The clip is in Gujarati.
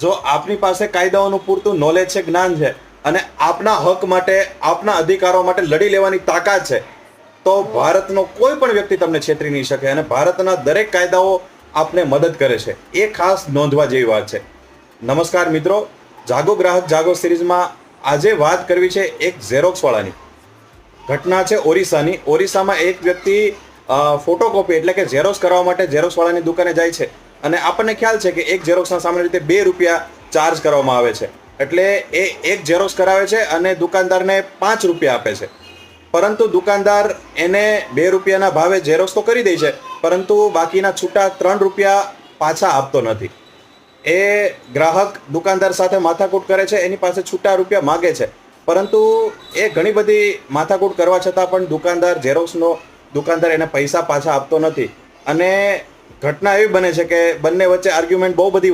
જો આપની પાસે કાયદાઓનું પૂરતું નોલેજ છે, જ્ઞાન છે અને આપના હક માટે, આપના અધિકારો માટે લડી લેવાની તાકાત છે, તો ભારતનો કોઈ પણ વ્યક્તિ તમને છેતરી નહીં શકે અને ભારતના દરેક કાયદાઓ આપને મદદ કરે છે. એ ખાસ નોંધવા જેવી વાત છે. નમસ્કાર મિત્રો, જાગો ગ્રાહક જાગો સિરીઝમાં આજે વાત કરવી છે એક ઝેરોક્સ વાળાની. ઘટના છે ઓરિસ્સાની. ઓરિસ્સામાં એક વ્યક્તિ ફોટોકોપી એટલે કે ઝેરોક્સ કરવા માટે ઝેરોક્સ વાળાની દુકાને જાય છે અને આપણને ખ્યાલ છે કે એક ઝેરોક્સના સામાન્ય રીતે ₹2 ચાર્જ કરવામાં આવે છે. એટલે એ એક ઝેરોક્સ કરાવે છે અને દુકાનદારને ₹5 આપે છે. પરંતુ દુકાનદાર એને ₹2ના ભાવે ઝેરોક્સ તો કરી દે છે, પરંતુ બાકીના છૂટા ₹3 પાછા આપતો નથી. એ ગ્રાહક દુકાનદાર સાથે માથાકૂટ કરે છે, એની પાસે છૂટા રૂપિયા માગે છે, પરંતુ એ ઘણી બધી માથાકૂટ કરવા છતાં પણ દુકાનદાર એને પૈસા પાછા આપતો નથી. અને ઘટના એવી બને છે કે બંને વચ્ચે આર્ગ્યુમેન્ટ બહુ બધી